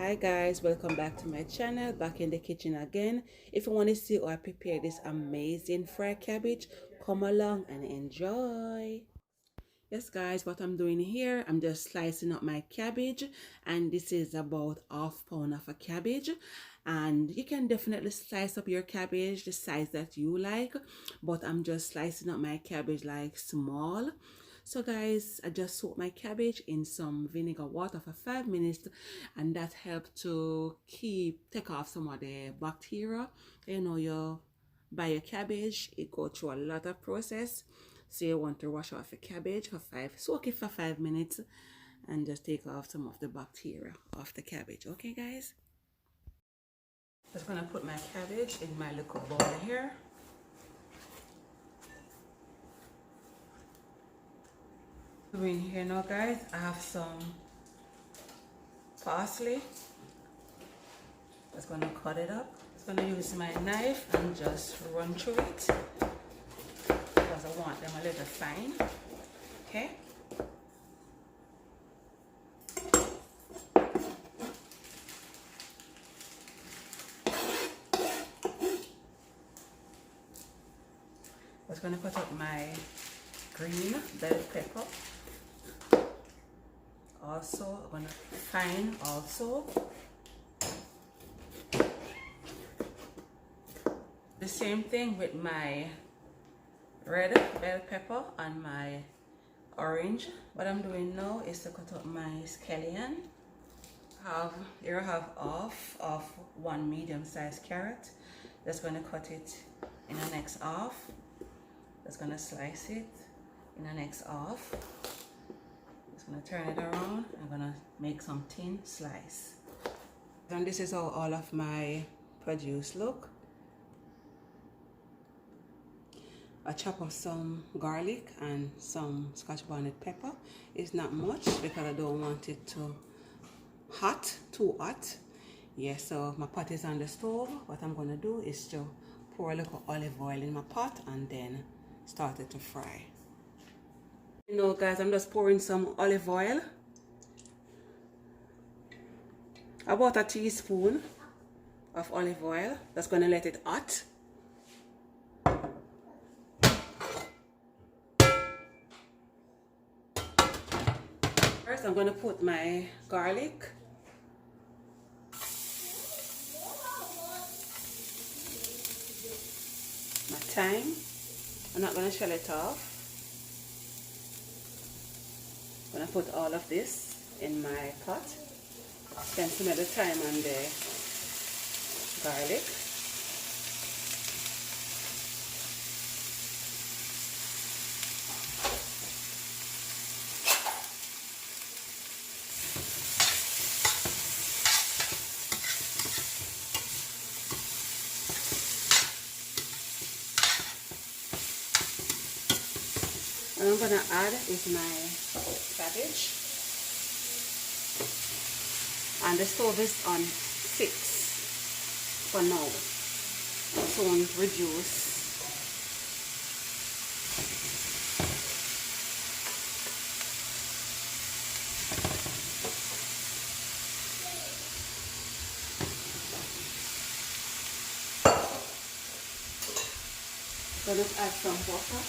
Hi guys, welcome back to my channel, back in the kitchen again. If you want to see how I prepare this amazing fried cabbage, come along and enjoy. Yes guys, what I'm doing here, I'm just slicing up my cabbage, and this is about half pound of a cabbage. And you can definitely slice up your cabbage the size that you like, but I'm just slicing up my cabbage like small. So guys, I just soak my cabbage in some vinegar water for 5 minutes, and that helped to take off some of the bacteria. You know, you buy your cabbage, it go through a lot of process. So you want to wash off your cabbage soak it for 5 minutes, and just take off some of the bacteria off the cabbage. Okay guys? Just gonna put my cabbage in my little bowl here. In here now guys, I have some parsley. Just gonna cut it up. Just gonna use my knife and just run through it because I want them a little fine. Okay. Just gonna put up my green bell pepper. Also, I'm gonna fine also. The same thing with my red bell pepper and my orange. What I'm doing now is to cut up my scallion. Here I have half of one medium-sized carrot. Just gonna cut it in the next half. Just gonna slice it in the next half. Just gonna turn it around. I'm gonna make some thin slice. And this is how all of my produce look. I chop up some garlic and some scotch bonnet pepper. It's not much because I don't want it too hot. Yeah, so my pot is on the stove. What I'm gonna do is to pour a little olive oil in my pot and then start it to fry. You know guys, I'm just pouring some olive oil. About a teaspoon of olive oil. That's gonna let it hot. First, I'm gonna put my garlic. My thyme. I'm not gonna shell it off. I'm gonna put all of this in my pot. Then smell the thyme and the garlic. And I'm gonna add is my cabbage. And the stove is on 6 for now. Soon reduce. Gonna add some butter.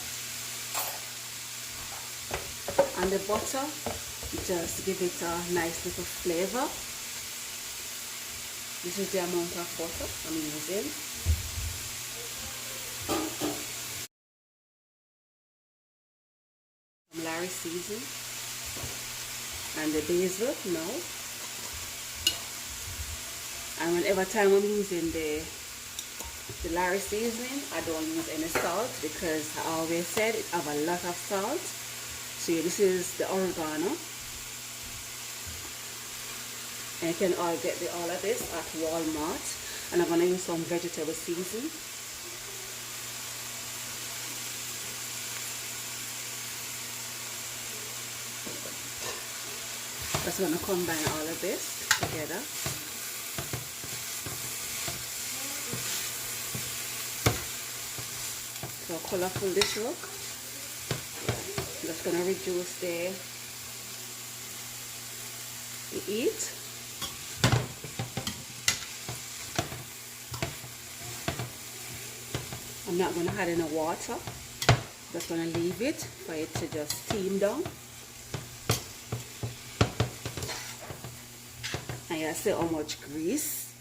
And the butter just give it a nice little flavor. This is the amount of butter I'm using. Some lawry season and the basil now. And whenever time I'm using the lawry seasoning, I don't use any salt because I always said it have a lot of salt. So this is the oregano, and you can all get all of this at Walmart. And I'm gonna use some vegetable seasoning. Just gonna combine all of this together. So colorful this look. I'm just gonna reduce the heat. I'm not going to add any water. Just going to leave it for it to just steam down. And you'll see how much grease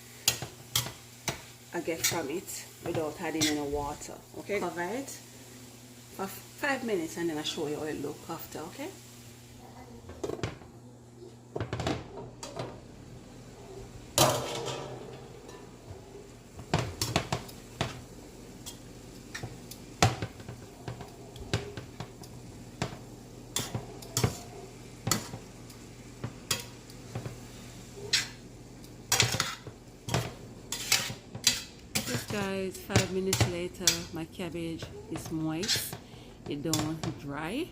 I get from it without adding any water. Okay, cover it for 5 minutes and then I'll show you how it looks after. Okay. Guys, 5 minutes later my cabbage is moist, it don't dry,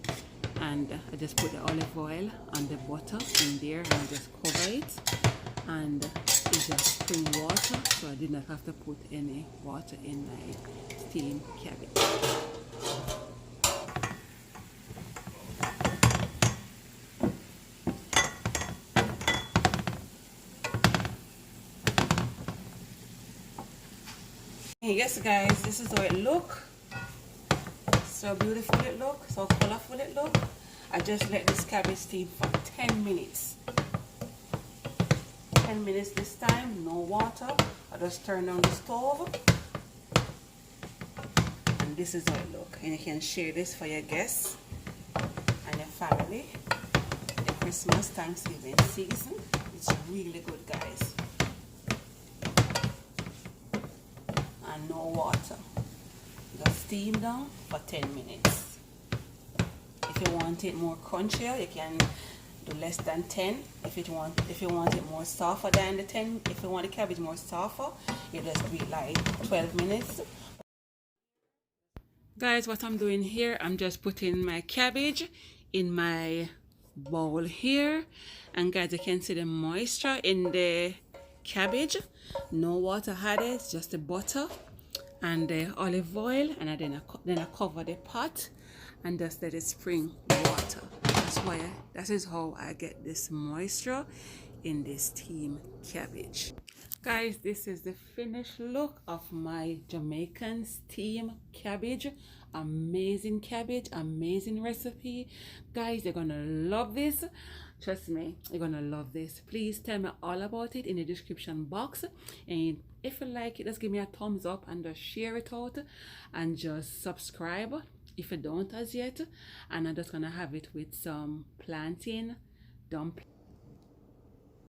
and I just put the olive oil and the butter in there and I just cover it, and it's just spring water, so I did not have to put any water in my steamed cabbage. Yes guys, this is how it look. So beautiful it look, so colorful it look. I just let this cabbage steam for 10 minutes. 10 minutes this time, no water. I just turn on the stove. And this is how it look. And you can share this for your guests and your family. The Christmas, Thanksgiving season. It's really good, guys. And no water. Just steam down for 10 minutes. If you want it more crunchier, you can do less than 10. If you want it more softer than the 10, if you want the cabbage more softer, you just do it like 12 minutes. Guys, what I'm doing here, I'm just putting my cabbage in my bowl here, and guys, you can see the moisture in the cabbage. No water added, just the butter and the olive oil, and then I cover the pot and just let it spring water. That is how I get this moisture in this steamed cabbage. Guys, this is the finished look of my Jamaican steamed cabbage. Amazing cabbage, amazing recipe. Guys, you're gonna love this. Trust me, you're gonna love this. Please tell me all about it in the description box, and if you like it, just give me a thumbs up and just share it out, and just subscribe if you don't as yet. And I'm just gonna have it with some plantain dumplings.